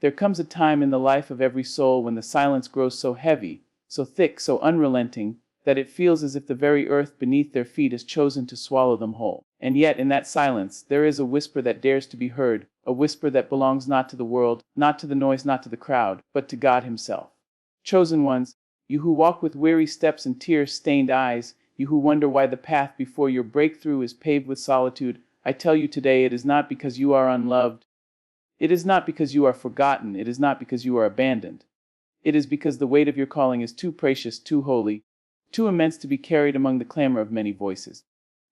There comes a time in the life of every soul when the silence grows so heavy, so thick, so unrelenting, that it feels as if the very earth beneath their feet has chosen to swallow them whole. And yet, in that silence, there is a whisper that dares to be heard, a whisper that belongs not to the world, not to the noise, not to the crowd, but to God Himself. Chosen ones, you who walk with weary steps and tear-stained eyes, you who wonder why the path before your breakthrough is paved with solitude, I tell you today, it is not because you are unloved. It is not because you are forgotten. It is not because you are abandoned. It is because the weight of your calling is too precious, too holy, too immense to be carried among the clamor of many voices.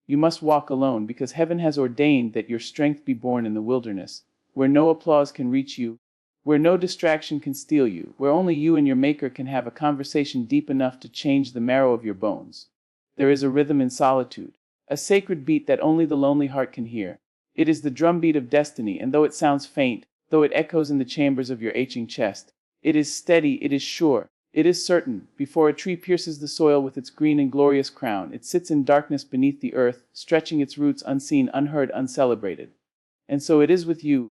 You must walk alone because heaven has ordained that your strength be born in the wilderness, where no applause can reach you, where no distraction can steal you, where only you and your Maker can have a conversation deep enough to change the marrow of your bones. There is a rhythm in solitude, a sacred beat that only the lonely heart can hear. It is the drumbeat of destiny, and though it sounds faint, though it echoes in the chambers of your aching chest, it is steady, it is sure, it is certain. Before a tree pierces the soil with its green and glorious crown, it sits in darkness beneath the earth, stretching its roots unseen, unheard, uncelebrated. And so it is with you,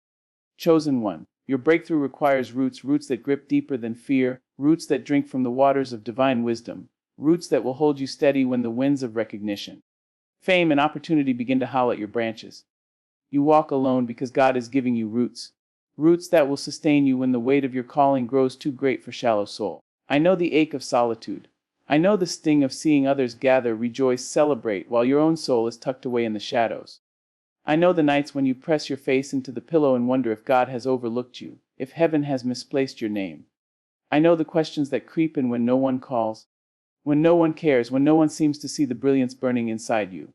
chosen one. Your breakthrough requires roots, roots that grip deeper than fear, roots that drink from the waters of divine wisdom, roots that will hold you steady when the winds of recognition, fame, and opportunity begin to howl at your branches. You walk alone because God is giving you roots, roots that will sustain you when the weight of your calling grows too great for shallow soul. I know the ache of solitude. I know the sting of seeing others gather, rejoice, celebrate, while your own soul is tucked away in the shadows. I know the nights when you press your face into the pillow and wonder if God has overlooked you, if heaven has misplaced your name. I know the questions that creep in when no one calls, when no one cares, when no one seems to see the brilliance burning inside you.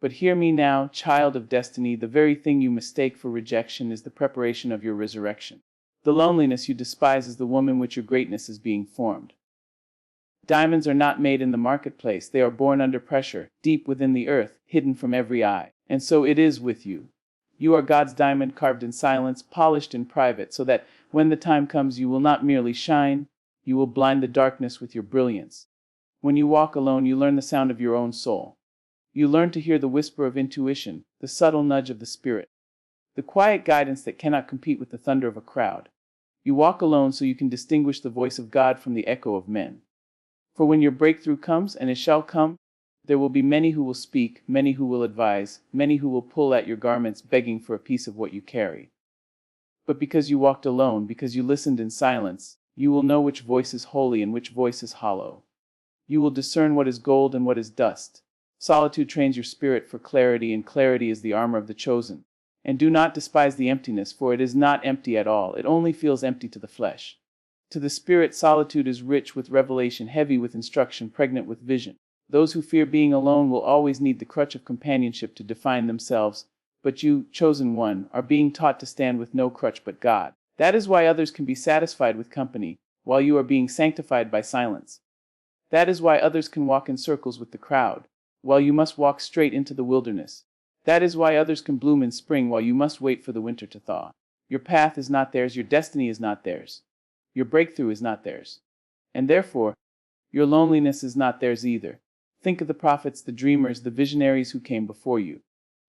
But hear me now, child of destiny, the very thing you mistake for rejection is the preparation of your resurrection. The loneliness you despise is the woman which your greatness is being formed. Diamonds are not made in the marketplace, they are born under pressure, deep within the earth, hidden from every eye. And so it is with you. You are God's diamond, carved in silence, polished in private, so that when the time comes you will not merely shine, you will blind the darkness with your brilliance. When you walk alone, you learn the sound of your own soul. You learn to hear the whisper of intuition, the subtle nudge of the spirit, the quiet guidance that cannot compete with the thunder of a crowd. You walk alone so you can distinguish the voice of God from the echo of men. For when your breakthrough comes, and it shall come, there will be many who will speak, many who will advise, many who will pull at your garments begging for a piece of what you carry. But because you walked alone, because you listened in silence, you will know which voice is holy and which voice is hollow. You will discern what is gold and what is dust. Solitude trains your spirit for clarity, and clarity is the armor of the chosen. And do not despise the emptiness, for it is not empty at all, it only feels empty to the flesh. To the spirit, solitude is rich with revelation, heavy with instruction, pregnant with vision. Those who fear being alone will always need the crutch of companionship to define themselves, but you, chosen one, are being taught to stand with no crutch but God. That is why others can be satisfied with company, while you are being sanctified by silence. That is why others can walk in circles with the crowd, while you must walk straight into the wilderness. That is why others can bloom in spring while you must wait for the winter to thaw. Your path is not theirs, your destiny is not theirs. Your breakthrough is not theirs. And therefore, your loneliness is not theirs either. Think of the prophets, the dreamers, the visionaries who came before you.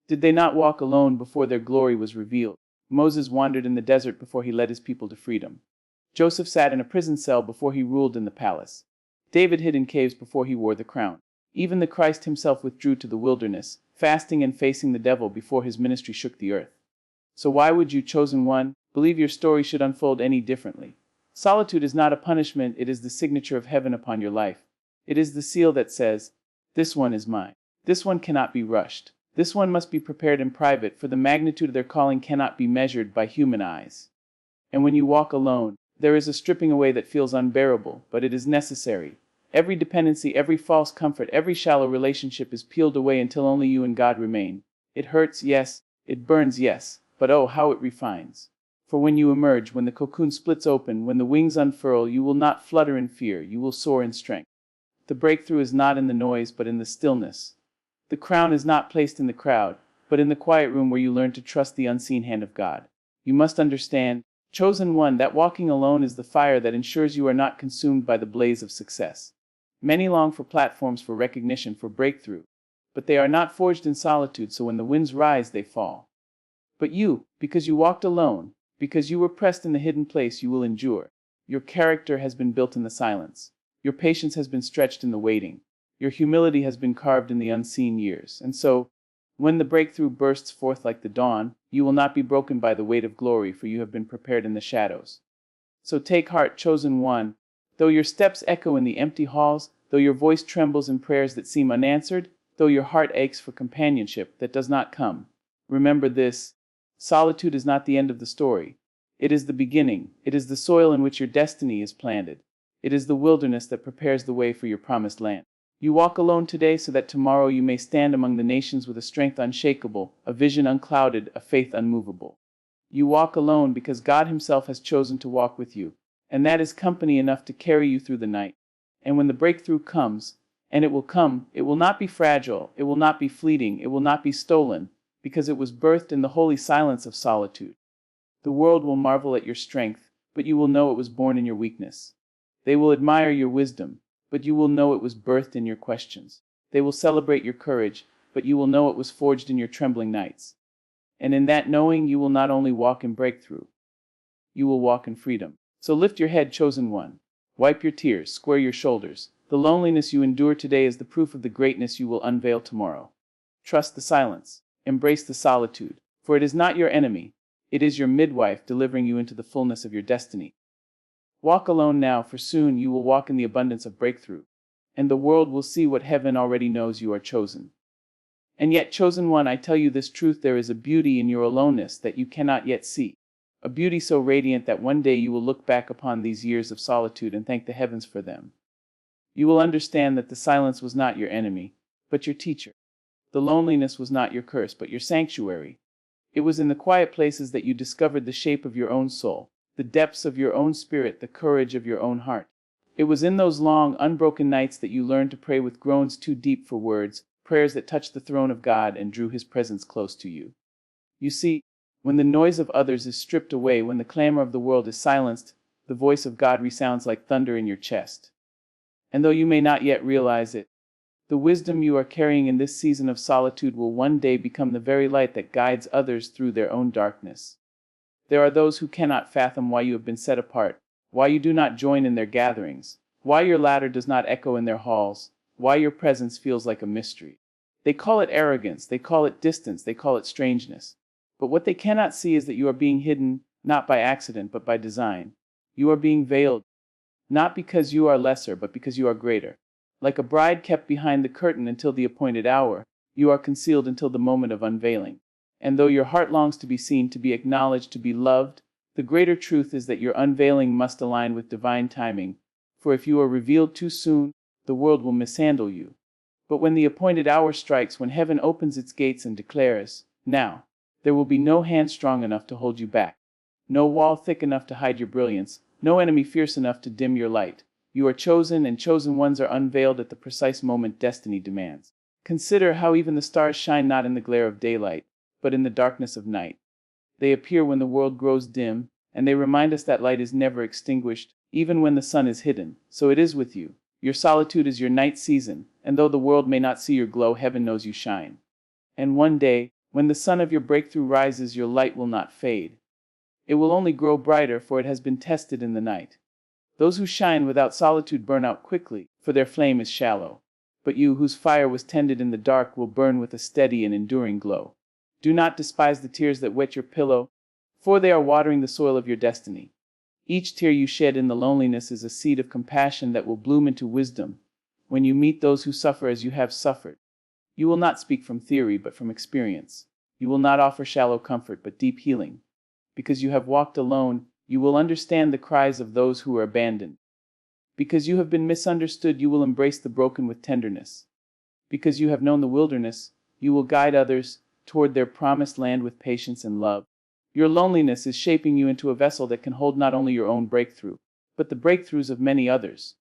Did they not walk alone before their glory was revealed? Moses wandered in the desert before he led his people to freedom. Joseph sat in a prison cell before he ruled in the palace. David hid in caves before he wore the crown. Even the Christ himself withdrew to the wilderness, fasting and facing the devil before his ministry shook the earth. So why would you, chosen one, believe your story should unfold any differently? Solitude is not a punishment, it is the signature of heaven upon your life. It is the seal that says, "This one is mine." This one cannot be rushed. This one must be prepared in private, for the magnitude of their calling cannot be measured by human eyes. And when you walk alone, there is a stripping away that feels unbearable, but it is necessary. Every dependency, every false comfort, every shallow relationship is peeled away until only you and God remain. It hurts, yes. It burns, yes. But oh, how it refines. For when you emerge, when the cocoon splits open, when the wings unfurl, you will not flutter in fear, you will soar in strength. The breakthrough is not in the noise, but in the stillness. The crown is not placed in the crowd, but in the quiet room where you learn to trust the unseen hand of God. You must understand, chosen one, that walking alone is the fire that ensures you are not consumed by the blaze of success. Many long for platforms, for recognition, for breakthrough, but they are not forged in solitude, so when the winds rise, they fall. But you, because you walked alone, Because you were pressed in the hidden place, you will endure. Your character has been built in the silence. Your patience has been stretched in the waiting. Your humility has been carved in the unseen years. And so, when the breakthrough bursts forth like the dawn, you will not be broken by the weight of glory, for you have been prepared in the shadows. So take heart, chosen one. Though your steps echo in the empty halls, though your voice trembles in prayers that seem unanswered, though your heart aches for companionship that does not come, remember this: solitude is not the end of the story. It is the beginning. It is the soil in which your destiny is planted. It is the wilderness that prepares the way for your promised land. You walk alone today so that tomorrow you may stand among the nations with a strength unshakable, a vision unclouded, a faith unmovable. You walk alone because God Himself has chosen to walk with you, and that is company enough to carry you through the night. And when the breakthrough comes, and it will come, it will not be fragile, it will not be fleeting, it will not be stolen, because it was birthed in the holy silence of solitude. The world will marvel at your strength, but you will know it was born in your weakness. They will admire your wisdom, but you will know it was birthed in your questions. They will celebrate your courage, but you will know it was forged in your trembling nights. And in that knowing, you will not only walk in breakthrough, you will walk in freedom. So lift your head, chosen one. Wipe your tears, square your shoulders. The loneliness you endure today is the proof of the greatness you will unveil tomorrow. Trust the silence. Embrace the solitude, for it is not your enemy. It is your midwife delivering you into the fullness of your destiny. Walk alone now, for soon you will walk in the abundance of breakthrough, and the world will see what heaven already knows: you are chosen. And yet, chosen one, I tell you this truth: there is a beauty in your aloneness that you cannot yet see. A beauty so radiant that one day you will look back upon these years of solitude and thank the heavens for them. You will understand that the silence was not your enemy, but your teacher. The loneliness was not your curse, but your sanctuary. It was in the quiet places that you discovered the shape of your own soul, the depths of your own spirit, the courage of your own heart. It was in those long, unbroken nights that you learned to pray with groans too deep for words, prayers that touched the throne of God and drew His presence close to you. You see, when the noise of others is stripped away, when the clamor of the world is silenced, the voice of God resounds like thunder in your chest. And though you may not yet realize it, the wisdom you are carrying in this season of solitude will one day become the very light that guides others through their own darkness. There are those who cannot fathom why you have been set apart, why you do not join in their gatherings, why your ladder does not echo in their halls, why your presence feels like a mystery. They call it arrogance, they call it distance, they call it strangeness. But what they cannot see is that you are being hidden, not by accident, but by design. You are being veiled, not because you are lesser, but because you are greater. Like a bride kept behind the curtain until the appointed hour, you are concealed until the moment of unveiling. And though your heart longs to be seen, to be acknowledged, to be loved, the greater truth is that your unveiling must align with divine timing, for if you are revealed too soon, the world will mishandle you. But when the appointed hour strikes, when heaven opens its gates and declares, "Now," there will be no hand strong enough to hold you back, no wall thick enough to hide your brilliance, no enemy fierce enough to dim your light. You are chosen, and chosen ones are unveiled at the precise moment destiny demands. Consider how even the stars shine not in the glare of daylight, but in the darkness of night. They appear when the world grows dim, and they remind us that light is never extinguished, even when the sun is hidden. So it is with you. Your solitude is your night season, and though the world may not see your glow, heaven knows you shine. And one day, when the sun of your breakthrough rises, your light will not fade. It will only grow brighter, for it has been tested in the night. Those who shine without solitude burn out quickly, for their flame is shallow. But you, whose fire was tended in the dark, will burn with a steady and enduring glow. Do not despise the tears that wet your pillow, for they are watering the soil of your destiny. Each tear you shed in the loneliness is a seed of compassion that will bloom into wisdom when you meet those who suffer as you have suffered. You will not speak from theory, but from experience. You will not offer shallow comfort, but deep healing. Because you have walked alone, you will understand the cries of those who are abandoned. Because you have been misunderstood, you will embrace the broken with tenderness. Because you have known the wilderness, you will guide others toward their promised land with patience and love. Your loneliness is shaping you into a vessel that can hold not only your own breakthrough, but the breakthroughs of many others.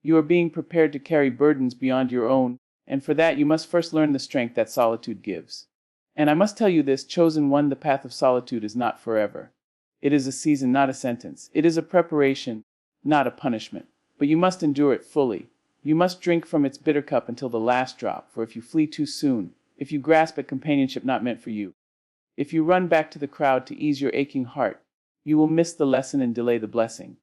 You are being prepared to carry burdens beyond your own, and for that you must first learn the strength that solitude gives. And I must tell you this, chosen one: the path of solitude is not forever. It is a season, not a sentence. It is a preparation, not a punishment. But you must endure it fully. You must drink from its bitter cup until the last drop, for if you flee too soon, if you grasp at companionship not meant for you, if you run back to the crowd to ease your aching heart, You will miss the lesson and delay the blessing.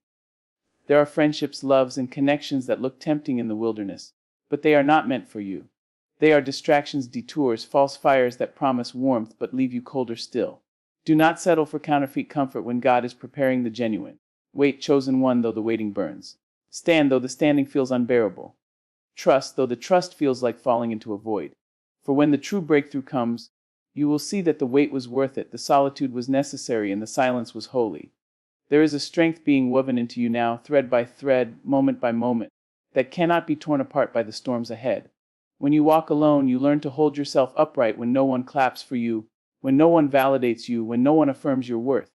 There are friendships, loves, and connections that look tempting in the wilderness, but they are not meant for you. They are distractions, detours, false fires that promise warmth but leave you colder still. Do not settle for counterfeit comfort when God is preparing the genuine. Wait, chosen one, though the waiting burns. Stand, though the standing feels unbearable. Trust, though the trust feels like falling into a void. For when the true breakthrough comes, you will see that the wait was worth it, the solitude was necessary, and the silence was holy. There is a strength being woven into you now, thread by thread, moment by moment, that cannot be torn apart by the storms ahead. When you walk alone, you learn to hold yourself upright when no one claps for you, when no one validates you, when no one affirms your worth.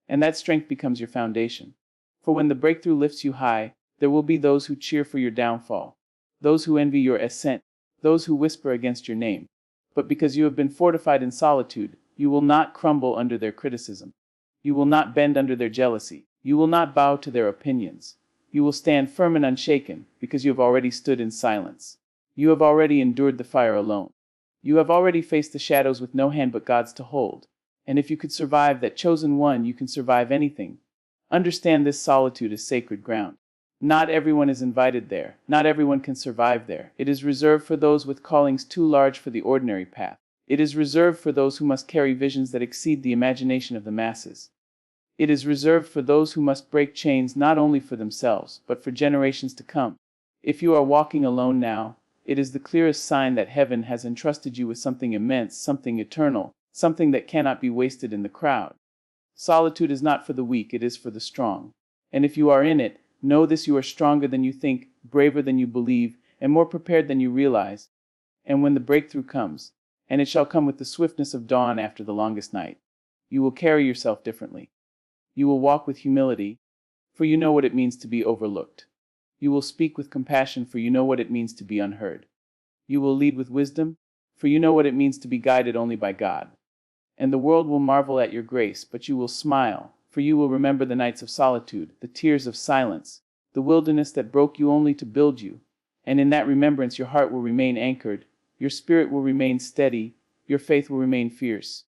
And that strength becomes your foundation. For when the breakthrough lifts you high, there will be those who cheer for your downfall, those who envy your ascent, those who whisper against your name. But because you have been fortified in solitude, you will not crumble under their criticism. You will not bend under their jealousy. You will not bow to their opinions. You will stand firm and unshaken, because you have already stood in silence. You have already endured the fire alone. You have already faced the shadows with no hand but God's to hold. And if you could survive that, chosen one, you can survive anything. Understand, this solitude is sacred ground. Not everyone is invited there. Not everyone can survive there. It is reserved for those with callings too large for the ordinary path. It is reserved for those who must carry visions that exceed the imagination of the masses. It is reserved for those who must break chains not only for themselves, but for generations to come. If you are walking alone now, it is the clearest sign that heaven has entrusted you with something immense, something eternal, something that cannot be wasted in the crowd. Solitude is not for the weak, it is for the strong. And if you are in it, know this: you are stronger than you think, braver than you believe, and more prepared than you realize. And when the breakthrough comes, and it shall come with the swiftness of dawn after the longest night, you will carry yourself differently. You will walk with humility, for you know what it means to be overlooked. You will speak with compassion, for you know what it means to be unheard. You will lead with wisdom, for you know what it means to be guided only by God. And the world will marvel at your grace, but you will smile, for you will remember the nights of solitude, the tears of silence, the wilderness that broke you only to build you. And in that remembrance your heart will remain anchored, your spirit will remain steady, your faith will remain fierce.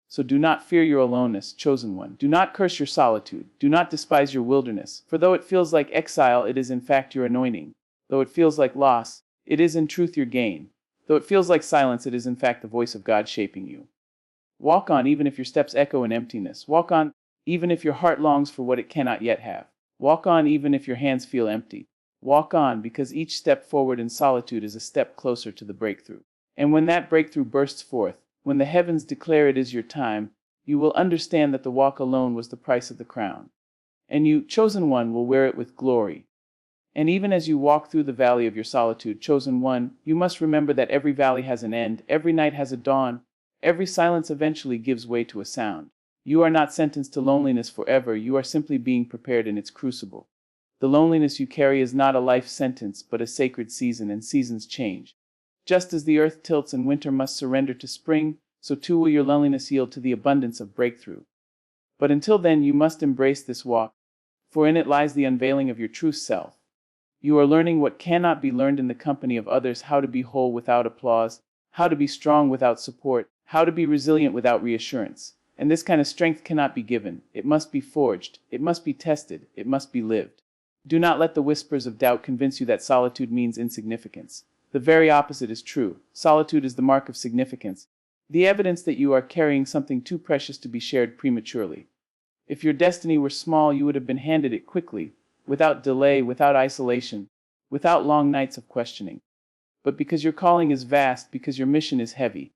So do not fear your aloneness, chosen one. Do not curse your solitude. Do not despise your wilderness, for though it feels like exile, it is in fact your anointing. Though it feels like loss, it is in truth your gain. Though it feels like silence, it is in fact the voice of God shaping you. Walk on even if your steps echo in emptiness. Walk on even if your heart longs for what it cannot yet have. Walk on even if your hands feel empty. Walk on, because each step forward in solitude is a step closer to the breakthrough. And when that breakthrough bursts forth, when the heavens declare it is your time, you will understand that the walk alone was the price of the crown. And you, chosen one, will wear it with glory. And even as you walk through the valley of your solitude, chosen one, you must remember that every valley has an end, every night has a dawn, every silence eventually gives way to a sound. You are not sentenced to loneliness forever, you are simply being prepared in its crucible. The loneliness you carry is not a life sentence, but a sacred season, and seasons change. Just as the earth tilts and winter must surrender to spring, so too will your loneliness yield to the abundance of breakthrough. But until then, you must embrace this walk, for in it lies the unveiling of your true self. You are learning what cannot be learned in the company of others: how to be whole without applause, how to be strong without support, how to be resilient without reassurance. And this kind of strength cannot be given. It must be forged. It must be tested. It must be lived. Do not let the whispers of doubt convince you that solitude means insignificance. The very opposite is true. Solitude is the mark of significance, the evidence that you are carrying something too precious to be shared prematurely. If your destiny were small, you would have been handed it quickly, without delay, without isolation, without long nights of questioning. But because your calling is vast, because your mission is heavy,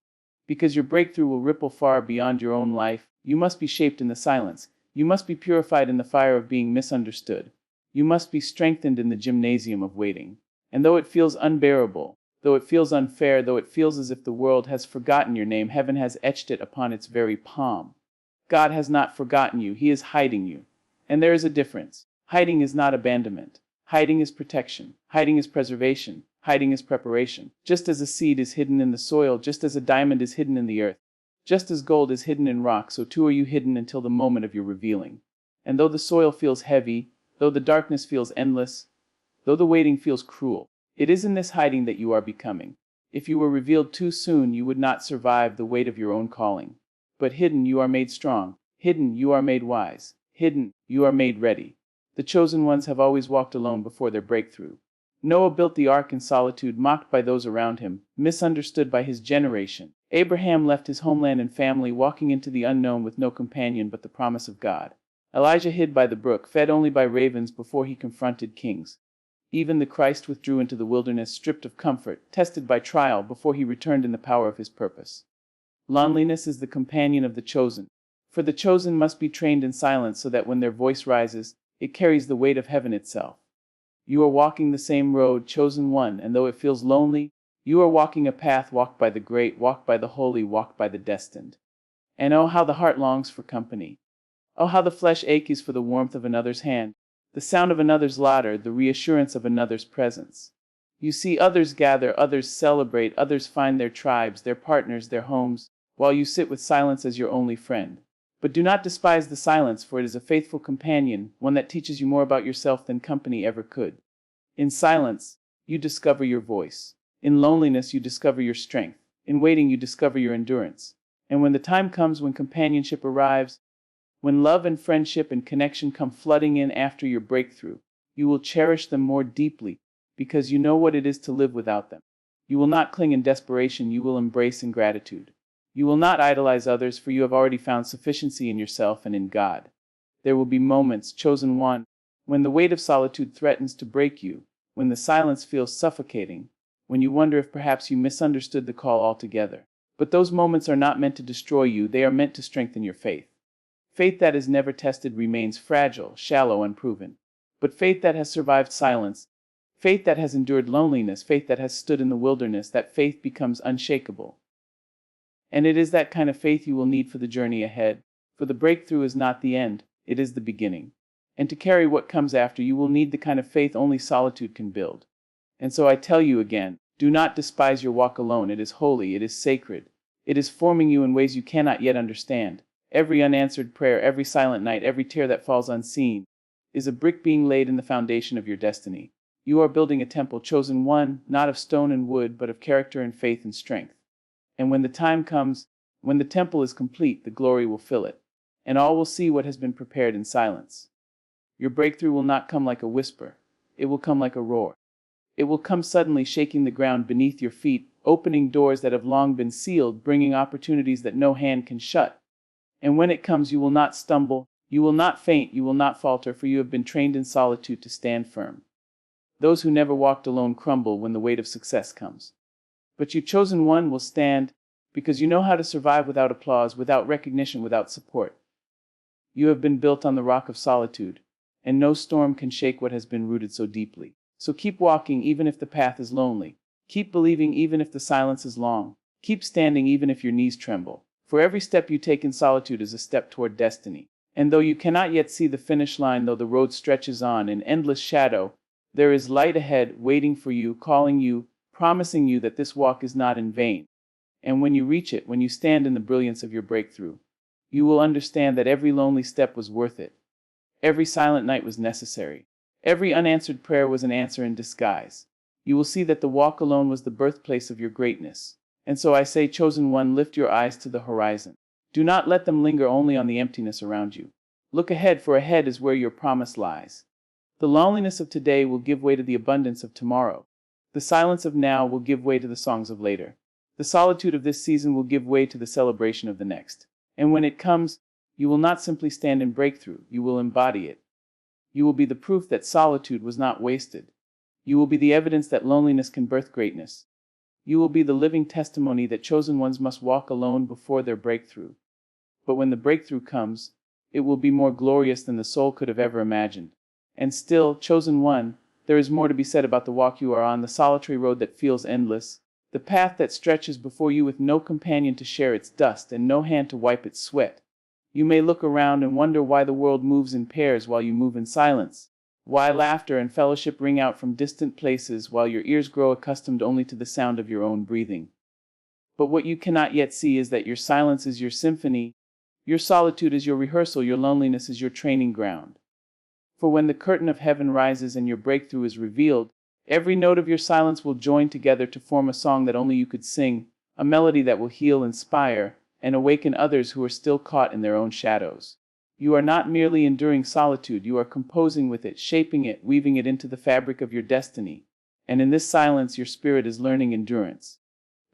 because your breakthrough will ripple far beyond your own life, you must be shaped in the silence. You must be purified in the fire of being misunderstood. You must be strengthened in the gymnasium of waiting. And though it feels unbearable, though it feels unfair, though it feels as if the world has forgotten your name, heaven has etched it upon its very palm. God has not forgotten you. He is hiding you. And there is a difference. Hiding is not abandonment. Hiding is protection. Hiding is preservation. Hiding is preparation. Just as a seed is hidden in the soil, just as a diamond is hidden in the earth, just as gold is hidden in rock, so too are you hidden until the moment of your revealing. And though the soil feels heavy, though the darkness feels endless, though the waiting feels cruel, it is in this hiding that you are becoming. If you were revealed too soon, you would not survive the weight of your own calling. But hidden, you are made strong. Hidden, you are made wise. hidden, you are made ready. The chosen ones have always walked alone before their breakthrough. Noah built the ark in solitude, mocked by those around him, misunderstood by his generation. Abraham left his homeland and family, walking into the unknown with no companion but the promise of God. Elijah hid by the brook, fed only by ravens before he confronted kings. Even the Christ withdrew into the wilderness, stripped of comfort, tested by trial, before he returned in the power of his purpose. Loneliness is the companion of the chosen. For the chosen must be trained in silence so that when their voice rises, it carries the weight of heaven itself. You are walking the same road, chosen one, and though it feels lonely, you are walking a path walked by the great, walked by the holy, walked by the destined. And oh, how the heart longs for company. Oh, how the flesh aches for the warmth of another's hand, the sound of another's laughter, the reassurance of another's presence. You see others gather, others celebrate, others find their tribes, their partners, their homes, while you sit with silence as your only friend. But do not despise the silence, for it is a faithful companion, one that teaches you more about yourself than company ever could. In silence, you discover your voice. In loneliness, you discover your strength. In waiting, you discover your endurance. And when the time comes, when companionship arrives, when love and friendship and connection come flooding in after your breakthrough, you will cherish them more deeply, because you know what it is to live without them. You will not cling in desperation, you will embrace in gratitude. You will not idolize others, for you have already found sufficiency in yourself and in God. There will be moments, chosen one, when the weight of solitude threatens to break you, when the silence feels suffocating, when you wonder if perhaps you misunderstood the call altogether. But those moments are not meant to destroy you, they are meant to strengthen your faith. Faith that is never tested remains fragile, shallow, unproven. But faith that has survived silence, faith that has endured loneliness, faith that has stood in the wilderness, that faith becomes unshakable. And it is that kind of faith you will need for the journey ahead, for the breakthrough is not the end, it is the beginning. And to carry what comes after, you will need the kind of faith only solitude can build. And so I tell you again, do not despise your walk alone. It is holy, it is sacred. It is forming you in ways you cannot yet understand. Every unanswered prayer, every silent night, every tear that falls unseen, is a brick being laid in the foundation of your destiny. You are building a temple, chosen one, not of stone and wood, but of character and faith and strength. And when the time comes, when the temple is complete, the glory will fill it, and all will see what has been prepared in silence. Your breakthrough will not come like a whisper, it will come like a roar. It will come suddenly, shaking the ground beneath your feet, opening doors that have long been sealed, bringing opportunities that no hand can shut. And when it comes, you will not stumble, you will not faint, you will not falter, for you have been trained in solitude to stand firm. Those who never walked alone crumble when the weight of success comes. But you, chosen one, will stand, because you know how to survive without applause, without recognition, without support. You have been built on the rock of solitude, and no storm can shake what has been rooted so deeply. So keep walking even if the path is lonely. Keep believing even if the silence is long. Keep standing even if your knees tremble. For every step you take in solitude is a step toward destiny. And though you cannot yet see the finish line, though the road stretches on in endless shadow, there is light ahead, waiting for you, calling you, promising you that this walk is not in vain. And when you reach it, when you stand in the brilliance of your breakthrough, you will understand that every lonely step was worth it. Every silent night was necessary. Every unanswered prayer was an answer in disguise. You will see that the walk alone was the birthplace of your greatness. And so I say, chosen one, lift your eyes to the horizon. Do not let them linger only on the emptiness around you. Look ahead, for ahead is where your promise lies. The loneliness of today will give way to the abundance of tomorrow. The silence of now will give way to the songs of later. The solitude of this season will give way to the celebration of the next. And when it comes, you will not simply stand in breakthrough, you will embody it. You will be the proof that solitude was not wasted. You will be the evidence that loneliness can birth greatness. You will be the living testimony that chosen ones must walk alone before their breakthrough. But when the breakthrough comes, it will be more glorious than the soul could have ever imagined. And still, chosen one, there is more to be said about the walk you are on, the solitary road that feels endless, the path that stretches before you with no companion to share its dust and no hand to wipe its sweat. You may look around and wonder why the world moves in pairs while you move in silence, why laughter and fellowship ring out from distant places while your ears grow accustomed only to the sound of your own breathing. But what you cannot yet see is that your silence is your symphony, your solitude is your rehearsal, your loneliness is your training ground. For when the curtain of heaven rises and your breakthrough is revealed, every note of your silence will join together to form a song that only you could sing, a melody that will heal, inspire, and awaken others who are still caught in their own shadows. You are not merely enduring solitude, you are composing with it, shaping it, weaving it into the fabric of your destiny. And in this silence, your spirit is learning endurance.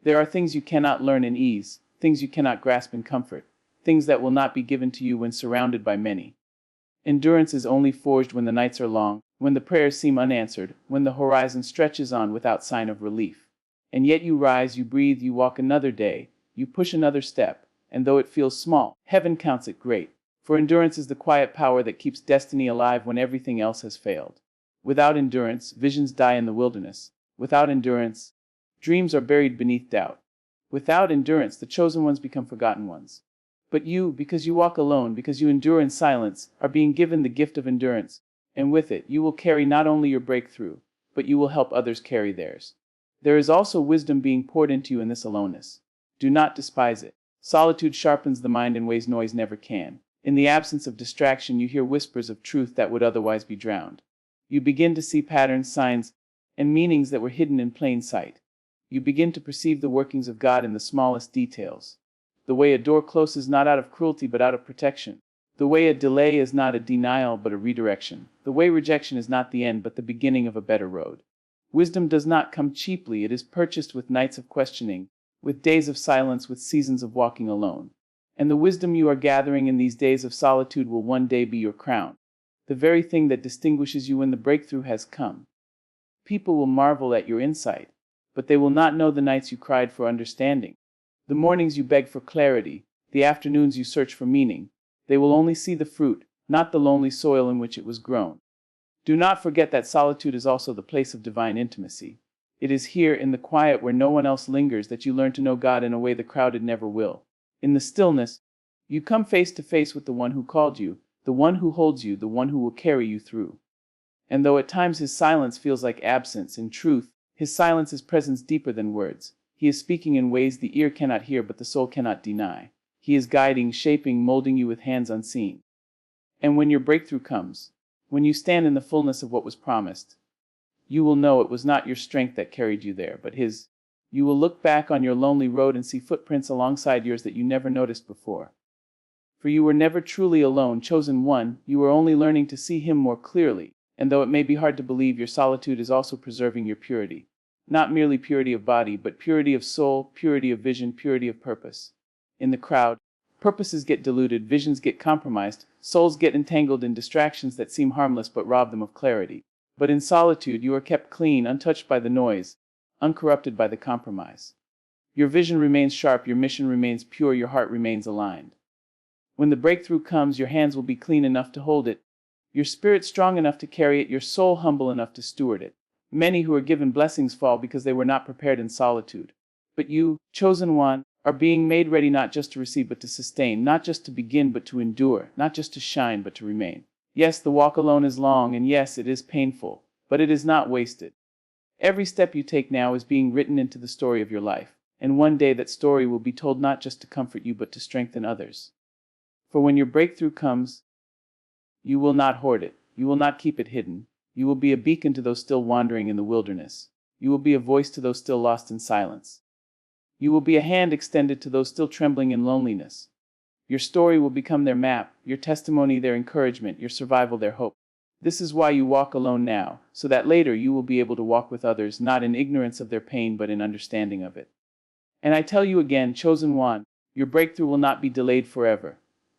There are things you cannot learn in ease, things you cannot grasp in comfort, things that will not be given to you when surrounded by many. Endurance is only forged when the nights are long, when the prayers seem unanswered, when the horizon stretches on without sign of relief. And yet you rise, you breathe, you walk another day, you push another step, and though it feels small, heaven counts it great. For endurance is the quiet power that keeps destiny alive when everything else has failed. Without endurance, visions die in the wilderness. Without endurance, dreams are buried beneath doubt. Without endurance, the chosen ones become forgotten ones. But you, because you walk alone, because you endure in silence, are being given the gift of endurance, and with it, you will carry not only your breakthrough, but you will help others carry theirs. There is also wisdom being poured into you in this aloneness. Do not despise it. Solitude sharpens the mind in ways noise never can. In the absence of distraction, you hear whispers of truth that would otherwise be drowned. You begin to see patterns, signs, and meanings that were hidden in plain sight. You begin to perceive the workings of God in the smallest details. The way a door closes not out of cruelty but out of protection. The way a delay is not a denial but a redirection. The way rejection is not the end but the beginning of a better road. Wisdom does not come cheaply, it is purchased with nights of questioning, with days of silence, with seasons of walking alone. And the wisdom you are gathering in these days of solitude will one day be your crown, the very thing that distinguishes you when the breakthrough has come. People will marvel at your insight, but they will not know the nights you cried for understanding, the mornings you begged for clarity, the afternoons you searched for meaning. They will only see the fruit, not the lonely soil in which it was grown. Do not forget that solitude is also the place of divine intimacy. It is here, in the quiet where no one else lingers, that you learn to know God in a way the crowded never will. In the stillness, you come face to face with the one who called you, the one who holds you, the one who will carry you through. And though at times his silence feels like absence, in truth, his silence is presence deeper than words. He is speaking in ways the ear cannot hear but the soul cannot deny. He is guiding, shaping, molding you with hands unseen. And when your breakthrough comes, when you stand in the fullness of what was promised, you will know it was not your strength that carried you there, but his. You will look back on your lonely road and see footprints alongside yours that you never noticed before. For you were never truly alone, chosen one, you were only learning to see him more clearly. And though it may be hard to believe, your solitude is also preserving your purity. Not merely purity of body, but purity of soul, purity of vision, purity of purpose. In the crowd, purposes get diluted, visions get compromised, souls get entangled in distractions that seem harmless but rob them of clarity. But in solitude, you are kept clean, untouched by the noise, uncorrupted by the compromise. Your vision remains sharp, your mission remains pure, your heart remains aligned. When the breakthrough comes, your hands will be clean enough to hold it, your spirit strong enough to carry it, your soul humble enough to steward it. Many who are given blessings fall because they were not prepared in solitude. But you, chosen one, are being made ready not just to receive but to sustain, not just to begin but to endure, not just to shine but to remain. Yes, the walk alone is long, and yes, it is painful, but it is not wasted. Every step you take now is being written into the story of your life, and one day that story will be told not just to comfort you but to strengthen others. For when your breakthrough comes, you will not hoard it, you will not keep it hidden. You will be a beacon to those still wandering in the wilderness. You will be a voice to those still lost in silence. You will be a hand extended to those still trembling in loneliness. Your story will become their map, your testimony their encouragement, your survival their hope. This is why you walk alone now, so that later you will be able to walk with others, not in ignorance of their pain but in understanding of it. And I tell you again, chosen one, your breakthrough will not be delayed forever.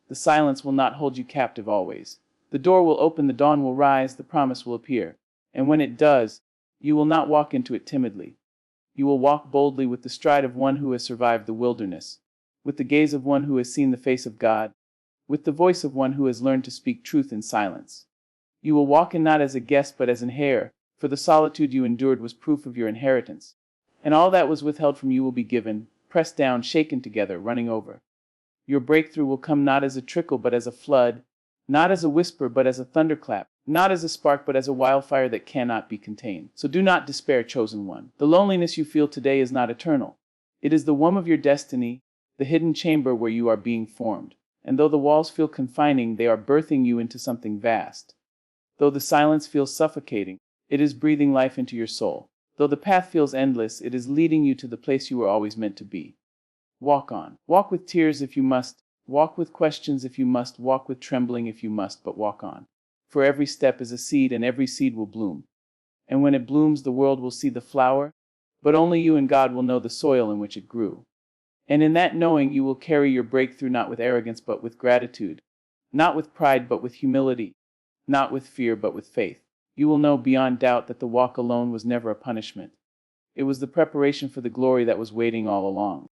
The silence will not hold you captive always. The door will open, the dawn will rise, the promise will appear. And when it does, you will not walk into it timidly. You will walk boldly with the stride of one who has survived the wilderness, with the gaze of one who has seen the face of God, with the voice of one who has learned to speak truth in silence. You will walk in not as a guest but as an heir, for the solitude you endured was proof of your inheritance. And all that was withheld from you will be given, pressed down, shaken together, running over. Your breakthrough will come not as a trickle but as a flood, not as a whisper but as a thunderclap, not as a spark but as a wildfire that cannot be contained. So do not despair, chosen one. The loneliness you feel today is not eternal. It is the womb of your destiny, the hidden chamber where you are being formed. And though the walls feel confining, they are birthing you into something vast. Though the silence feels suffocating, it is breathing life into your soul. Though the path feels endless, it is leading you to the place you were always meant to be. Walk on. Walk with tears if you must. Walk with questions if you must, walk with trembling if you must, but walk on. For every step is a seed, and every seed will bloom. And when it blooms, the world will see the flower, but only you and God will know the soil in which it grew. And in that knowing, you will carry your breakthrough not with arrogance, but with gratitude, not with pride, but with humility, not with fear, but with faith. You will know beyond doubt that the walk alone was never a punishment. It was the preparation for the glory that was waiting all along.